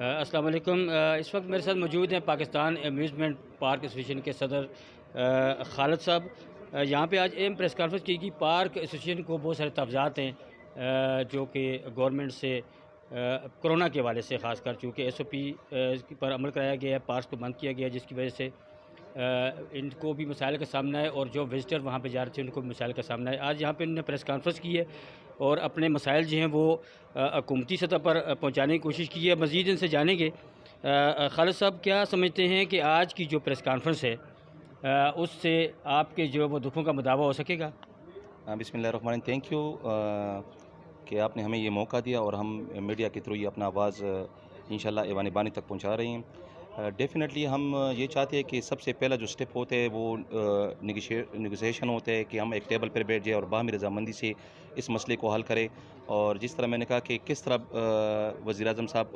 अस्सलाम वालेकुम। इस वक्त मेरे साथ मौजूद हैं पाकिस्तान एम्यूज़मेंट पार्क एसोसिएशन के सदर खालिद साहब। यहाँ पे आज अहम प्रेस कॉन्फ्रेंस की गई। पार्क एसोसिएशन को बहुत सारे तवज़ात हैं जो कि गवर्नमेंट से कोरोना के हवाले से ख़ास कर, चूँकि SOP पर अमल कराया गया है, पार्क को बंद किया गया है, जिसकी वजह से इनको भी मसाइल का सामना है और जो विज़िटर वहाँ पे जा रहे थे उनको भी मसाइल का सामना है। आज यहाँ पे इन्होंने प्रेस कॉन्फ्रेंस की है और अपने मसाइल जो हैं वो हुकूमती सतह पर पहुँचाने की कोशिश की है। मज़ीद इनसे जानेंगे। खालिद साहब, क्या समझते हैं कि आज की जो प्रेस कॉन्फ्रेंस है उससे आपके जो वो दुखों का मुदावा हो सकेगा? बिस्मिल्लाहिर्रहमानिर्रहीम। थैंक यू कि आपने हमें ये मौका दिया और हम मीडिया के थ्रू ये अपना आवाज़ इंशाल्लाह ऐवान बानी तक पहुंचा रहे हैं। डेफ़िनेटली हम ये चाहते हैं कि सबसे पहला जो स्टेप होता है वो नेगोशिएशन होता है कि हम एक टेबल पर बैठ जाए और बाहमी रज़ामंदी से इस मसले को हल करें। और जिस तरह मैंने कहा कि किस तरह वज़ीर-ए-आज़म साहब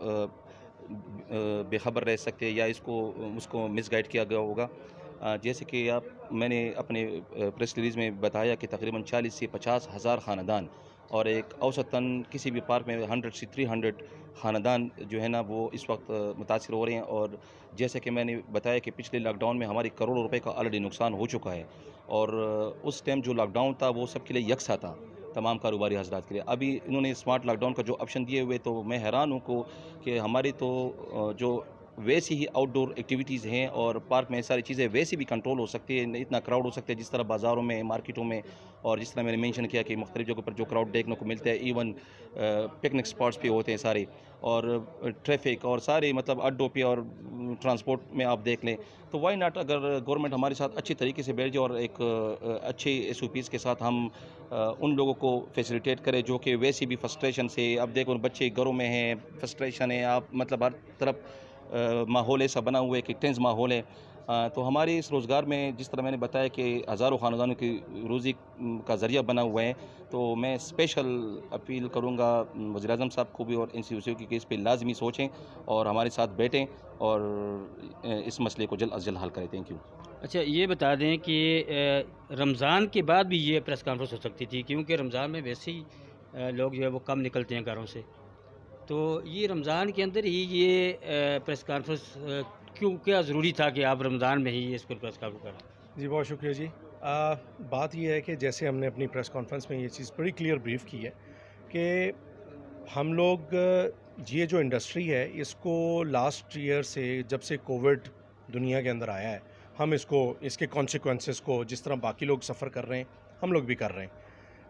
बेखबर रह सकते हैं या उसको मिसगाइड किया गया होगा। जैसे कि मैंने अपने प्रेस रिलीज़ में बताया कि तकरीबन 40 से 50 हज़ार ख़ानदान और एक औसतन किसी भी पार्क में 100 से 300 ख़ानदान जो है ना वो इस वक्त मुतासिर हो रहे हैं। और जैसे कि मैंने बताया कि पिछले लॉकडाउन में हमारे करोड़ों रुपए का ऑलरेडी नुकसान हो चुका है। और उस टाइम जो लॉकडाउन था वो सबके लिए यकसा था, तमाम कारोबारी हजरात के लिए। अभी इन्होंने स्मार्ट लॉकडाउन का जो ऑप्शन दिए हुए, तो मैं हैरान हूँ को कि हमारी तो जो वैसी ही आउटडोर एक्टिविटीज़ हैं और पार्क में सारी चीज़ें वैसे भी कंट्रोल हो सकती है, इतना क्राउड हो सकता है जिस तरह बाज़ारों में, मार्केटों में। और जिस तरह मैंने मेंशन किया कि मुख्तलिफ़ जगहों पर जो क्राउड देखने को मिलता है, इवन पिकनिक स्पॉट्स पे होते हैं सारे। और ट्रैफिक और सारे मतलब अड्डों पे और ट्रांसपोर्ट में आप देख लें, तो वाई नॉट, अगर गवर्नमेंट हमारे साथ अच्छी तरीके से बैठ जाए और एक अच्छे SOPs के साथ हम उन लोगों को फैसिलिटेट करें जो कि वैसे भी फ्रस्ट्रेशन से, अब देखो बच्चे घरों में हैं, फ्रस्ट्रेशन है, आप मतलब हर तरफ माहौल ऐसा बना हुआ है कि टेंस माहौल है। तो हमारे इस रोज़गार में जिस तरह मैंने बताया कि हज़ारों ख़ानदानों की रोज़ी का ज़रिया बना हुआ है, तो मैं स्पेशल अपील करूँगा वज़ीर-ए-आज़म साहब को भी और इंस्टीट्यूशन की कि इस पे लाज़मी सोचें और हमारे साथ बैठें और इस मसले को जल्द अज़ जल्द हल करें। Thank you. अच्छा, ये बता दें कि रमज़ान के बाद भी ये प्रेस कॉन्फ्रेंस हो सकती थी, क्योंकि रमज़ान में वैसे ही लोग जो है वो कम निकलते हैं घरों से। तो ये रमज़ान के अंदर ही ये प्रेस कॉन्फ्रेंस क्यों, क्या ज़रूरी था कि आप रमज़ान में ही इसको प्रेस कॉन्फ्रेंस करें? जी, बहुत शुक्रिया जी। बात ये है कि जैसे हमने अपनी प्रेस कॉन्फ्रेंस में ये चीज़ बड़ी क्लियर ब्रीफ़ की है कि हम लोग ये जो इंडस्ट्री है इसको लास्ट ईयर से, जब से कोविड दुनिया के अंदर आया है, हम इसके कॉन्सिक्वेंसेस को जिस तरह बाकी लोग सफ़र कर रहे हैं, हम लोग भी कर रहे हैं।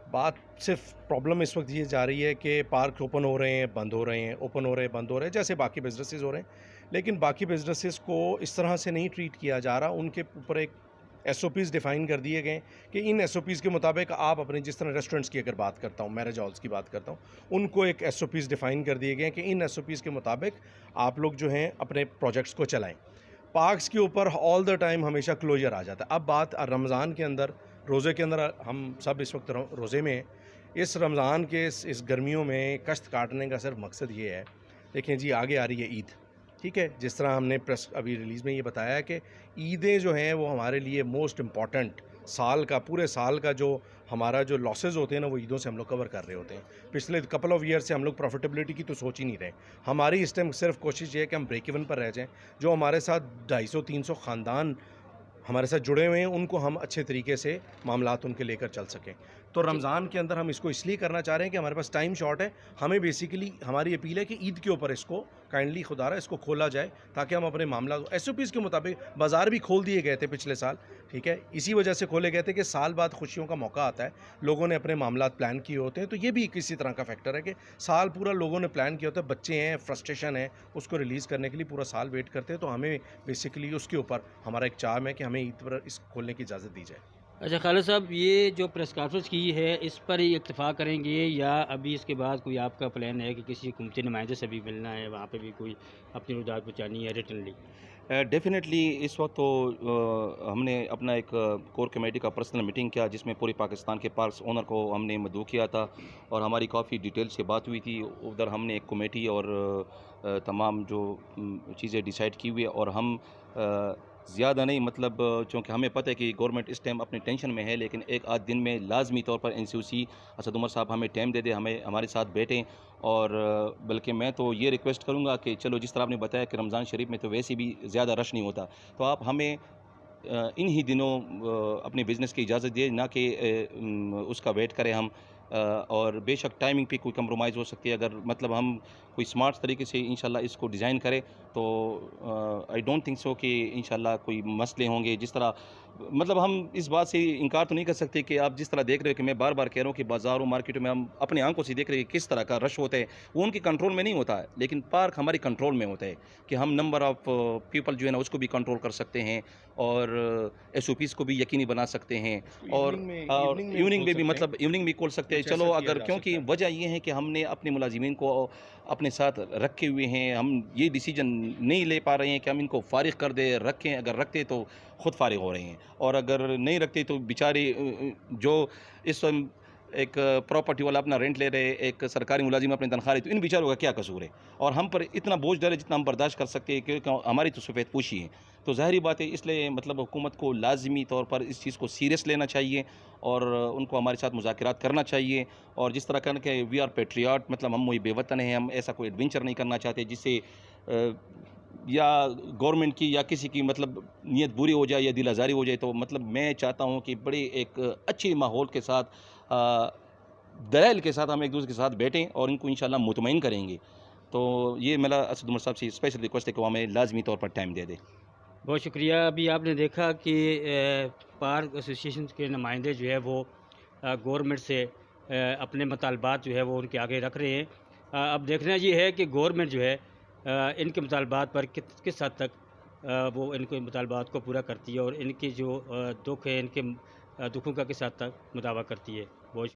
बात सिर्फ प्रॉब्लम इस वक्त ये जा रही है कि पार्क ओपन हो रहे हैं, बंद हो रहे हैं, ओपन हो रहे हैं, बंद हो रहे हैं, जैसे बाकी बिजनेसेस हो रहे हैं। लेकिन बाकी बिजनेसेस को इस तरह से नहीं ट्रीट किया जा रहा। उनके ऊपर एक SOPs डिफ़ाइन कर दिए गए कि इन SOPs के मुताबिक आप अपने, जिस तरह रेस्टोरेंट्स की अगर बात करता हूँ, मैरिज हॉल्स की बात करता हूँ, उनको एक SOPs डिफ़ाइन कर दिए गए हैं कि इन SOPs के मुताबिक आप लोग जो हैं अपने प्रोजेक्ट्स को चलाएँ। पार्क्स के ऊपर ऑल द टाइम हमेशा क्लोजर आ जाता है। अब बात रमज़ान के अंदर, रोज़े के अंदर, हम सब इस वक्त रोज़े में हैं। इस रमज़ान के इस गर्मियों में कश्त काटने का सिर्फ मकसद ये है। देखें जी, आगे आ रही है ईद, ठीक है? जिस तरह हमने प्रेस अभी रिलीज़ में ये बताया है कि ईदें जो हैं वो हमारे लिए मोस्ट इम्पॉर्टेंट, साल का, पूरे साल का जो हमारा जो लॉसेस होते हैं ना, वो ईदों से हम लोग कवर कर रहे होते हैं। पिछले कपल ऑफ ईयर से हम लोग प्रॉफिटेबिलिटी की तो सोच ही नहीं रहे। हमारी इस टाइम सिर्फ कोशिश ये है कि हम ब्रेक इवन पर रह जाएँ। जो हमारे साथ 250-300 ख़ानदान हमारे साथ जुड़े हुए हैं, उनको हम अच्छे तरीके से मामलात उनके लेकर चल सकें। तो रमज़ान के अंदर हम इसको इसलिए करना चाह रहे हैं कि हमारे पास टाइम शॉर्ट है। हमें बेसिकली हमारी अपील है कि ईद के ऊपर इसको काइंडली खुदारा इसको खोला जाए, ताकि हम अपने मामला SOPs के मुताबिक, बाज़ार भी खोल दिए गए थे पिछले साल, ठीक है? इसी वजह से खोले गए थे कि साल बाद खुशियों का मौका आता है, लोगों ने अपने मामलात प्लान किए होते हैं। तो ये भी किसी तरह का फैक्टर है कि साल पूरा लोगों ने प्लान किया होता है, बच्चे हैं, फ्रस्ट्रेशन है, उसको रिलीज़ करने के लिए पूरा साल वेट करते हैं। तो हमें बेसिकली उसके ऊपर हमारा एक चार्म है कि हमें ईद पर इस खोलने की इजाज़त दी जाए। अच्छा खालिद साहब, ये जो प्रेस कॉन्फ्रेंस की है इस पर ही इत्तेफाक करेंगे या अभी इसके बाद कोई आपका प्लान है कि किसी हुकूमती नुमाइंदे से भी मिलना है, वहाँ पे भी कोई अपनी रुदात पहुँचानी है रिटनली? डेफ़िनेटली इस वक्त तो हमने अपना एक कोर कमेटी का पर्सनल मीटिंग किया, जिसमें पूरे पाकिस्तान के पार्क्स ओनर को हमने मदऊ किया था और हमारी काफ़ी डिटेल से बात हुई थी। उधर हमने एक कमेटी और तमाम जो चीज़ें डिसाइड की हुई है और हम ज़्यादा नहीं, मतलब चूँकि हमें पता है कि गवर्नमेंट इस टाइम अपने टेंशन में है, लेकिन एक आध दिन में लाजमी तौर पर एनसीओसी असद उमर साहब हमें टाइम दे दे, हमें हमारे साथ बैठें। और बल्कि मैं तो ये रिक्वेस्ट करूँगा कि चलो, जिस तरह आपने बताया कि रमज़ान शरीफ में तो वैसे भी ज़्यादा रश नहीं होता, तो आप हमें इन ही दिनों अपने बिज़नेस की इजाज़त दिए, ना कि उसका वेट करें हम। और बेशक टाइमिंग पे कोई कंप्रोमाइज़ हो सकती है, अगर मतलब हम कोई स्मार्ट तरीके से इंशाल्लाह इसको डिज़ाइन करें तो आई डोंट थिंक सो कि इंशाल्लाह कोई मसले होंगे। जिस तरह मतलब हम इस बात से इनकार तो नहीं कर सकते कि आप जिस तरह देख रहे हो कि मैं बार-बार कह रहा हूँ कि बाज़ारों, मार्केटों में हम अपनी आँखों से देख रहे हैं कि किस तरह का रश होता है, वो उनके कंट्रोल में नहीं होता है, लेकिन पार्क हमारे कंट्रोल में होता है कि हम नंबर ऑफ़ पीपल जो है ना उसको भी कंट्रोल कर सकते हैं और एसओपीज़ को भी यकीनी बना सकते हैं। और इवनिंग में भी, मतलब इवनिंग में खोल सकते हैं। कुछ चलो, ऐसा किया अगर जा क्योंकि सकता है। वजह ये है कि हमने अपने मुलाज़िमीन को अपने साथ रखे हुए हैं, हम ये डिसीजन नहीं ले पा रहे हैं कि हम इनको फ़ारिग कर दें, रखें। अगर रखते तो खुद फ़ारिग हो रहे हैं, और अगर नहीं रखते तो बेचारे जो इस वक़्त एक प्रॉपर्टी वाला अपना रेंट ले रहे, एक सरकारी मुलाजिम अपनी तनख्वाह ले, तो इन बेचारों का क्या कसूर है? और हम पर इतना बोझ डले जितना हम बर्दाश्त कर सकते हैं, क्योंकि हमारी तो सफ़ेद पोशी है। तो ज़ाहिर-सी बात है, इसलिए मतलब हुकूमत को लाज़मी तौर पर इस चीज़ को सीरियस लेना चाहिए और उनको हमारे साथ मुज़ाकरात करना चाहिए। और जिस तरह का कि वी आर पैट्रियट, मतलब हम वही बेवतन हैं, हम ऐसा कोई एडवेंचर नहीं करना चाहते जिससे या गवर्नमेंट की या किसी की मतलब नीयत बुरी हो जाए या दिल आज़ारी हो जाए। तो मतलब मैं चाहता हूँ कि बड़े एक अच्छे माहौल के साथ, दलाइल के साथ हम एक-दूसरे के साथ बैठें और इनको इंशाल्लाह मुतमईन करेंगे। तो ये मेरा असद उमर साहब से स्पेशल रिक्वेस्ट है कि वो हमें लाज़मी तौर पर टाइम दे दें। बहुत शुक्रिया। अभी आपने देखा कि पार्क एसोसिएशन के नुमाइंदे जो है वो गवर्नमेंट से अपने मुतालबात जो है वो उनके आगे रख रहे हैं। अब देखना ये है कि गवर्नमेंट जो है इनके मुतालबात पर किस हद तक वो इनके मुतालबात को पूरा करती है और इनके जो दुख है, इनके दुखों का किस हद तक मुदावा करती है। बहुत